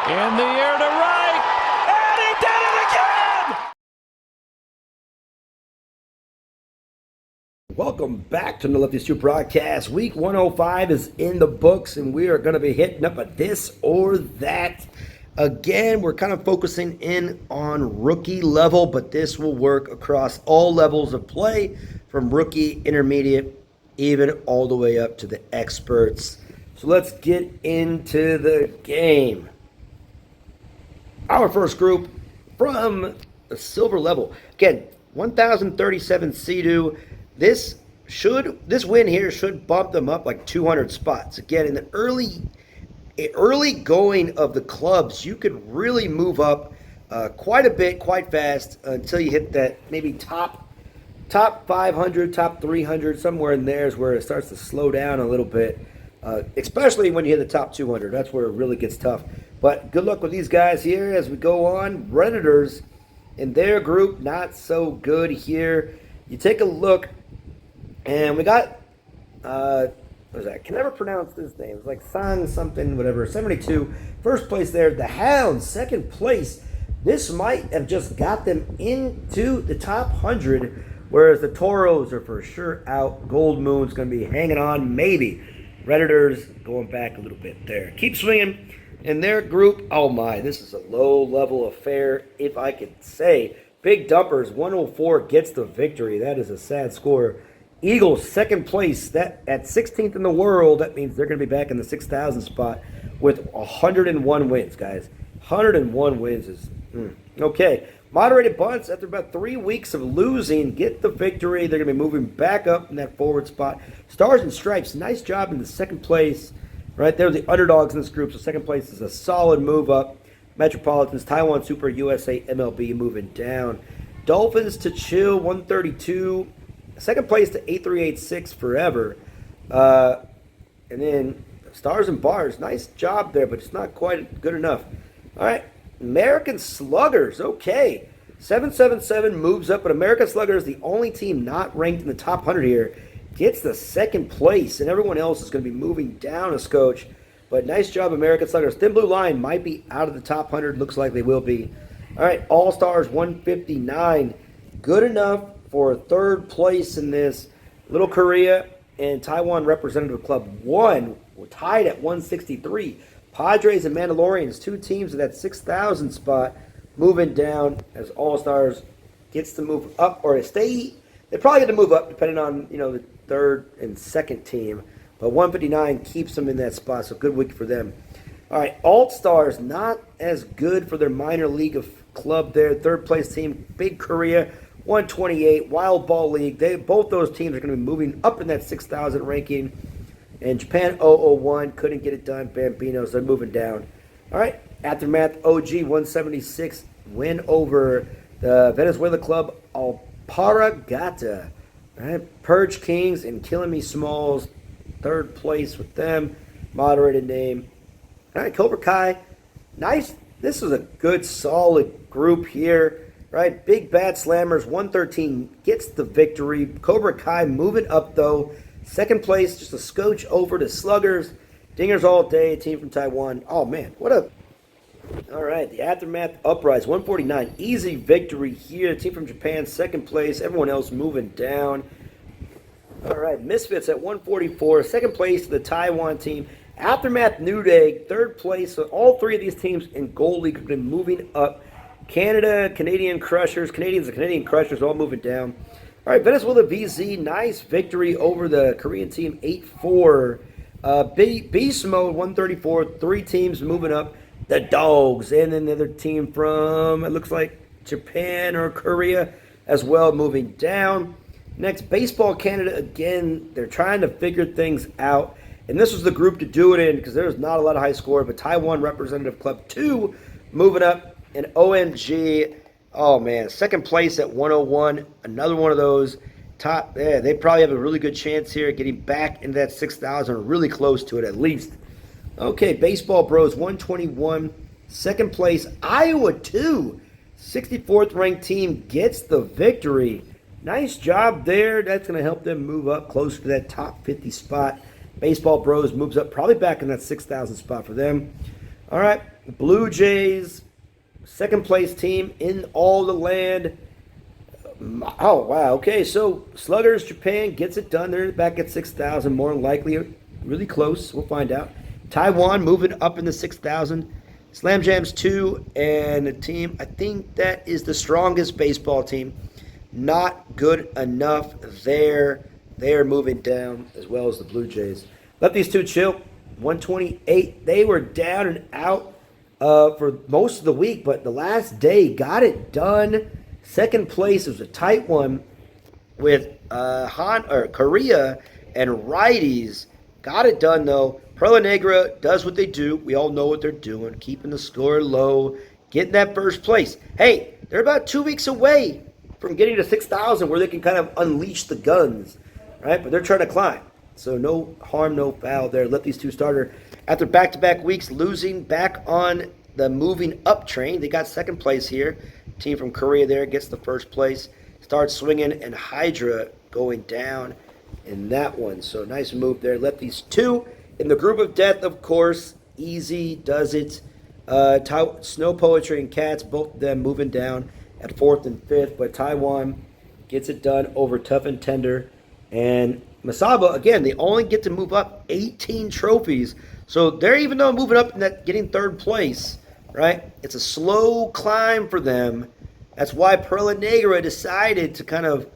In the air to right, and he did it again! Welcome back to the Lefty Stew broadcast. Week 105 is in the books, and we are going to be hitting up a this or that. Again, we're kind of focusing in on rookie level, but this will work across all levels of play, from rookie, intermediate, even all the way up to the experts. So let's get into the game. Our first group from the silver level. Again, 1,037 Sea-Doo. This win here should bump them up like 200 spots. Again, in the early going of the clubs, you could really move up quite a bit, quite fast, until you hit that maybe top 500, top 300, somewhere in there is where it starts to slow down a little bit, especially when you hit the top 200. That's where it really gets tough. But good luck with these guys here as we go on. Redditors in their group, not so good here. You take a look, and we got, what was that? I can never pronounce this name. It's like San something, whatever, 72. First place there. The Hounds, second place. This might have just got them into the top 100, whereas the Toros are for sure out. Gold Moon's going to be hanging on, maybe. Redditors going back a little bit there. Keep swinging. In their group, oh my, this is a low-level affair, if I could say. Big Dumpers, 104 gets the victory. That is a sad score. Eagles, second place, that at 16th in the world. That means they're going to be back in the 6,000 spot with 101 wins, guys. 101 wins is okay. Moderated bunts, after about 3 weeks of losing, get the victory. They're going to be moving back up in that forward spot. Stars and Stripes, nice job in the second place. Right there, the underdogs in this group. So second place is a solid move up. Metropolitans, Taiwan Super, USA, MLB moving down. Dolphins to Chill, 132. Second place to 8386 Forever. And then Stars and Bars, nice job there, but it's not quite good enough. All right, American Sluggers, okay. 777 moves up, but American Sluggers, the only team not ranked in the top 100 here, gets the second place, and everyone else is going to be moving down a scotch. But nice job, American Sluggers. Thin Blue Line might be out of the top 100. Looks like they will be. All right, All-Stars 159. Good enough for third place in this. Little Korea and Taiwan Representative Club 1 were tied at 163. Padres and Mandalorians, two teams at that 6,000 spot, moving down as All-Stars gets to move up or stay. They're probably going to move up depending on, the third and second team. But 159 keeps them in that spot, so good week for them. All right, Alt-Stars, not as good for their minor league of club there. Third place team, Big Korea, 128. Wild Ball League, both those teams are going to be moving up in that 6,000 ranking. And Japan 001 couldn't get it done. Bambinos, they're moving down. All right, Aftermath OG 176 win over the Venezuela club Alparagata. All right, Purge Kings and Killing Me Smalls, third place with them. Moderated name. All right, Cobra Kai. Nice. This is a good, solid group here. Right, Big Bad Slammers 113 gets the victory. Cobra Kai moving up though. Second place, just a scotch over to Sluggers. Dingers all day, team from Taiwan. Oh man, what a... All right, the Aftermath Uprise, 149. Easy victory here. Team from Japan, second place. Everyone else moving down. All right, Misfits at 144. Second place to the Taiwan team. Aftermath New Day, third place. So all three of these teams in Gold League have been moving up. Canada, Canadians and Canadian Crushers all moving down. All right, Venezuela VZ, nice victory over the Korean team, 8-4. Beast Mode, 134. Three teams moving up. The Dogs, and then the other team from, it looks like Japan or Korea as well, moving down. Next, Baseball Canada, again, they're trying to figure things out. And this was the group to do it in because there's not a lot of high score, but Taiwan Representative Club 2 moving up. And OMG, oh man, second place at 101. Another one of those top, they probably have a really good chance here getting back into that 6,000 or really close to it at least. Okay, Baseball Bros, 121. Second place, Iowa 2. 64th ranked team gets the victory. Nice job there. That's going to help them move up closer to that top 50 spot. Baseball Bros moves up probably back in that 6,000 spot for them. All right, Blue Jays, second place team in all the land. Oh, wow. Okay, so Sluggers, Japan gets it done. They're back at 6,000, more than likely. Really close. We'll find out. Taiwan moving up in the 6,000. Slam Jams 2, and a team, I think that is the strongest baseball team. Not good enough there. They're moving down as well as the Blue Jays. Let these two chill. 128. They were down and out for most of the week, but the last day got it done. Second place was a tight one with Korea and righties. Got it done though. Perla Negra does what they do. We all know what they're doing, keeping the score low, getting that first place. Hey, they're about 2 weeks away from getting to 6,000 where they can kind of unleash the guns, right? But they're trying to climb. So no harm, no foul there. Let these two starter, after back-to-back weeks, losing back on the moving up train. They got second place here. Team from Korea there gets the first place. Starts swinging, and Hydra going down in that one. So nice move there. Let these two in the group of death, of course. Easy does it. Snow Poetry and Cats, both of them moving down at fourth and fifth. But Taiwan gets it done over Tough and Tender. And Masaba, again, they only get to move up 18 trophies. So they're even though moving up in that getting third place, right? It's a slow climb for them. That's why Perla Negra decided to kind of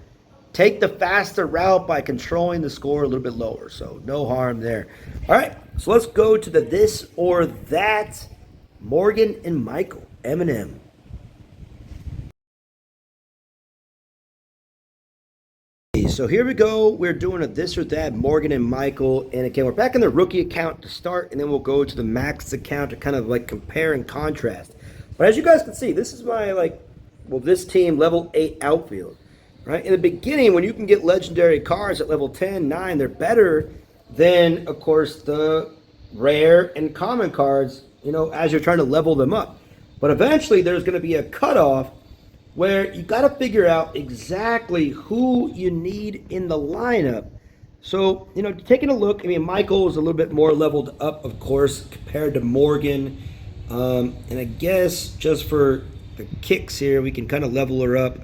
take the faster route by controlling the score a little bit lower. So no harm there. All right, so let's go to the this or that. Morgan and Michael, Eminem. So here we go. We're doing a this or that, Morgan and Michael. And again, we're back in the rookie account to start, and then we'll go to the max account to kind of like compare and contrast. But as you guys can see, this is my this team level 8 outfield. Right? In the beginning, when you can get legendary cards at level 10, 9, they're better than, of course, the rare and common cards, as you're trying to level them up. But eventually, there's going to be a cutoff where you got to figure out exactly who you need in the lineup. So, taking a look, Michael is a little bit more leveled up, of course, compared to Morgan. And I guess just for the kicks here, we can kind of level her up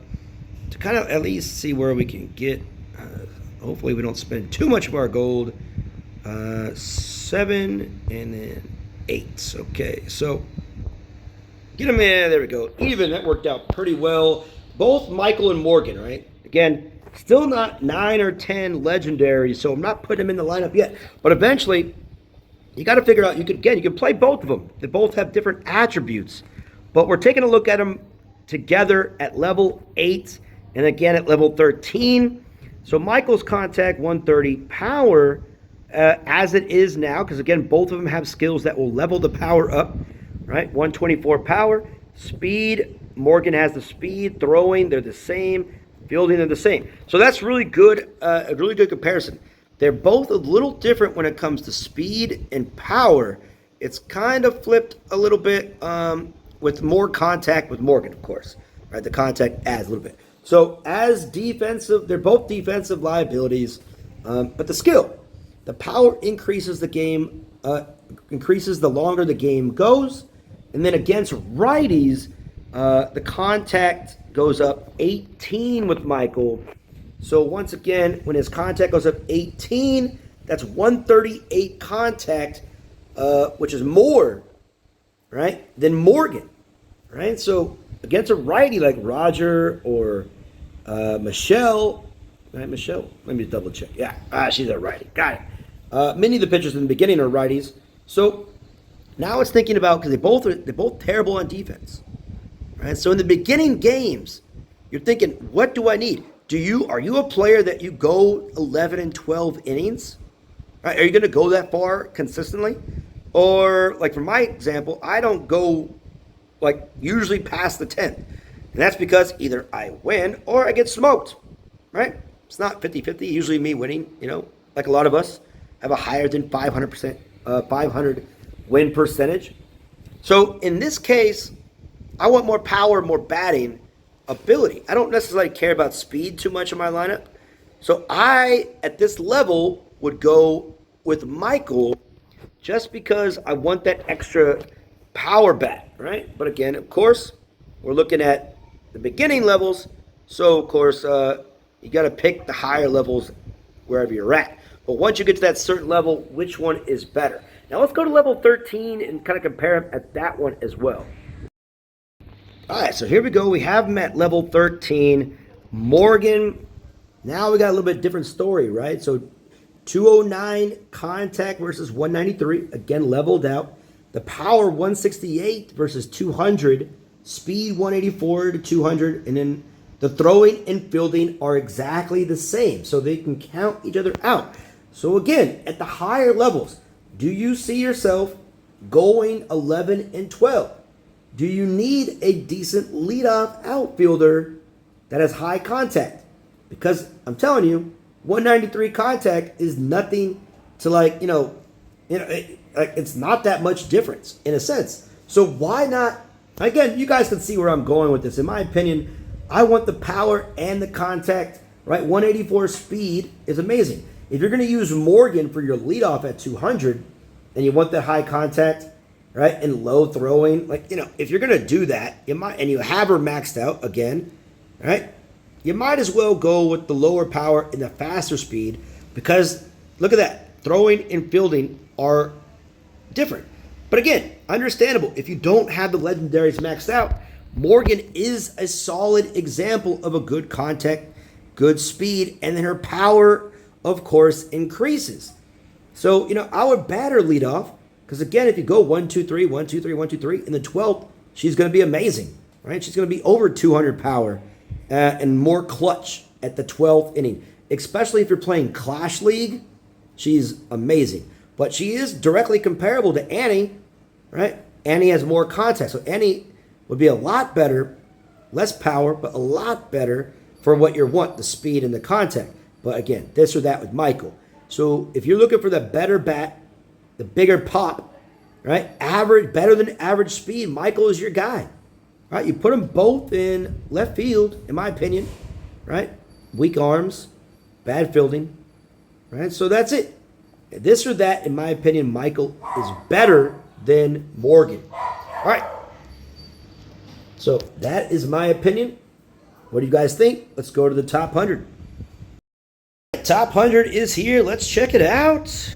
to kind of at least see where we can get. Hopefully we don't spend too much of our gold. 7 and then 8. Okay, so get them in. There we go. Even. That worked out pretty well. Both Michael and Morgan, right? Again, still not 9 or 10 legendaries, so I'm not putting them in the lineup yet. But eventually, you got to figure out, you can play both of them. They both have different attributes. But we're taking a look at them together at level 8 and again at level 13. So Michael's contact 130, power as it is now, because again, both of them have skills that will level the power up, right? 124 power. Speed, Morgan has the speed. Throwing, they're the same. Fielding, they're the same. So that's really good, a really good comparison. They're both a little different when it comes to speed and power. It's kind of flipped a little bit with more contact with Morgan, of course. Right, the contact adds a little bit. So as defensive, they're both defensive liabilities, but the skill, the power increases the game, increases the longer the game goes, and then against righties, the contact goes up 18 with Michael. So once again, when his contact goes up 18, that's 138 contact, which is more, right, than Morgan, right? So against a righty like Roger or Micheal, right? Micheal, let me double check. Yeah, she's a righty. Got it. Many of the pitchers in the beginning are righties. So now it's thinking about, because they're both terrible on defense, right? So in the beginning games, you're thinking, what do I need? Are you a player that you go 11 and 12 innings? Right? Are you going to go that far consistently? Or like for my example, I don't go usually past the 10th. And that's because either I win or I get smoked, right? It's not 50-50, usually me winning, like a lot of us have a higher than 500 win percentage. So in this case, I want more power, more batting ability. I don't necessarily care about speed too much in my lineup. So I, at this level, would go with Michael just because I want that extra power bat, right? But again, of course, we're looking at the beginning levels. So, of course, you got to pick the higher levels wherever you're at. But once you get to that certain level, which one is better? Now, let's go to level 13 and kind of compare them at that one as well. All right, so here we go. We have them at level 13. Morgan, now we got a little bit different story, right? So 209 contact versus 193, again, leveled out. The power 168 versus 200, speed 184 to 200, and then the throwing and fielding are exactly the same, so they can count each other out. So again, at the higher levels, do you see yourself going 11 and 12? Do you need a decent leadoff outfielder that has high contact? Because I'm telling you, 193 contact is nothing to it's not that much difference in a sense. So why not? Again, you guys can see where I'm going with this. In my opinion, I want the power and the contact, right? 184 speed is amazing. If you're going to use Morgan for your leadoff at 200 and you want that high contact, right, and low throwing, if you're going to do that, and you have her maxed out again, right, you might as well go with the lower power and the faster speed because look at that. Throwing and fielding are different. But again, understandable. If you don't have the legendaries maxed out, Morgan is a solid example of a good contact, good speed, and then her power, of course, increases. So, I would bat her lead off because, again, if you go 1, 2, 3, 1, 2, 3, 1, 2, 3, in the 12th, she's going to be amazing, right? She's going to be over 200 power and more clutch at the 12th inning, especially if you're playing Clash League. She's amazing. But she is directly comparable to Annie, right? Annie has more contact. So Annie would be a lot better, less power, but a lot better for what you want, the speed and the contact. But again, this or that with Micheal. So if you're looking for the better bat, the bigger pop, right? Average, better than average speed, Micheal is your guy. Right? You put them both in left field, in my opinion, right? Weak arms, bad fielding, right? So that's it. This or that, in my opinion, Micheal is better than Morgan. All right. So that is my opinion. What do you guys think? Let's go to the top 100. Top 100 is here. Let's check it out.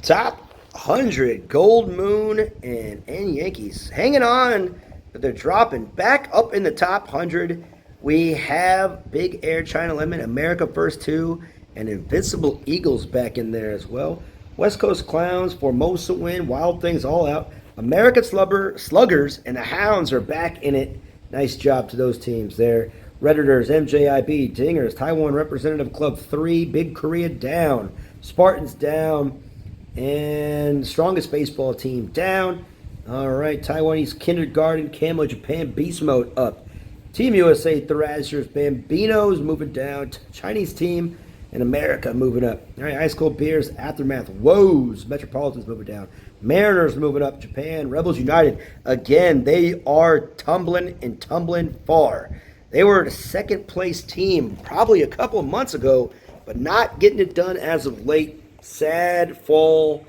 Top 100, Gold Moon and Yankees hanging on, but they're dropping back up in the top 100. We have Big Air China Lemon, America First 2, and Invincible Eagles back in there as well. West Coast Clowns, Formosa Win, Wild Things All Out. American Sluggers and the Hounds are back in it. Nice job to those teams there. Redditors, MJIB, Dingers, Taiwan Representative Club 3, Big Korea down. Spartans down. And Strongest Baseball Team down. All right, Taiwanese Kindergarten, Camo Japan, Beast Mode up. Team USA, Thrashers, Bambinos moving down. Chinese team and America moving up. All right, Ice Cold Beers, Aftermath, Woes, Metropolitans moving down. Mariners moving up. Japan, Rebels United. Again, they are tumbling far. They were the second place team probably a couple of months ago, but not getting it done as of late. Sad fall.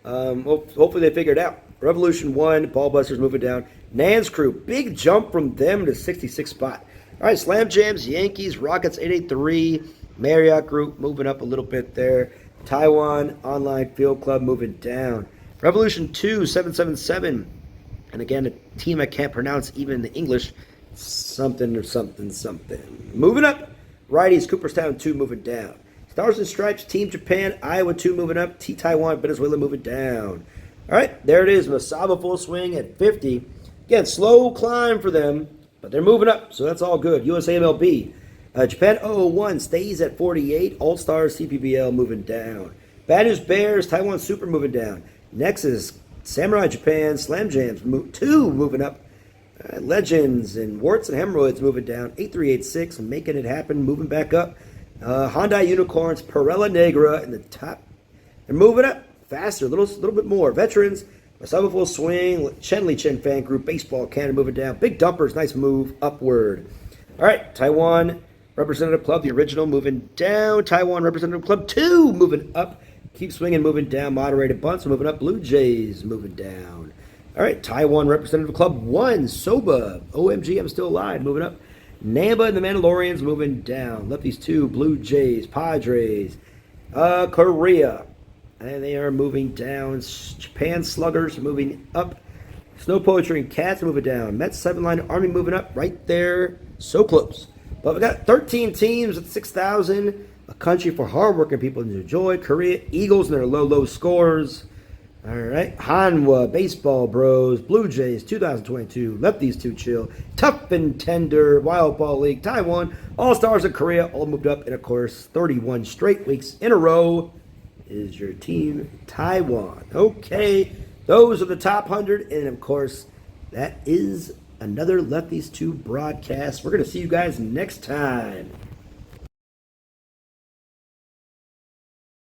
Hopefully they figure it out. Revolution 1, Ballbusters moving down. Nan's Crew, big jump from them to 66th spot. All right, Slam Jams, Yankees, Rockets 883. Marriott Group moving up a little bit there. Taiwan Online Field Club moving down. Revolution 2, 777. And again, a team I can't pronounce even in the English. Something or something. Moving up. Righties, Cooperstown 2 moving down. Stars and Stripes, Team Japan, Iowa 2 moving up. Taiwan, Venezuela moving down. All right, there it is. Masaba full swing at 50. Again, slow climb for them, but they're moving up, so that's all good. USA MLB. Japan 001 stays at 48. All-Stars CPBL moving down. Bad News Bears, Taiwan Super moving down. Nexus, Samurai Japan, Slam Jams 2 moving up. Legends and Warts and Hemorrhoids moving down. 8386 making it happen, moving back up. Hyundai Unicorns, Perella Negra in the top. They're moving up faster, a little bit more. Veterans, Masaba Full Swing, Chen Li Chen Fan Group, Baseball Canada moving down. Big Dumpers, nice move upward. All right, Taiwan Representative Club, the original, moving down. Taiwan Representative Club 2 moving up. Keep Swinging moving down. Moderated Bunts moving up. Blue Jays moving down. All right, Taiwan Representative Club 1, Soba. OMG, I'm still alive. Moving up. Namba and the Mandalorians moving down. Lefties 2, Blue Jays, Padres. Korea. And they are moving down. Japan Sluggers moving up. Snow Poetry and Cats moving down. Mets 7-line Army moving up right there. So close. But we got 13 teams at 6,000. A country for hardworking people to enjoy. Korea Eagles and their low scores. All right. Hanwha, Baseball Bros, Blue Jays 2022. Lefties 2 chill. Tough and Tender, Wild Ball League, Taiwan. All-Stars of Korea all moved up. And, of course, 31 straight weeks in a row is your team Taiwan. Okay. Those are the top 100. And, of course, that is another Lefties 2 broadcast. We're going to see you guys next time.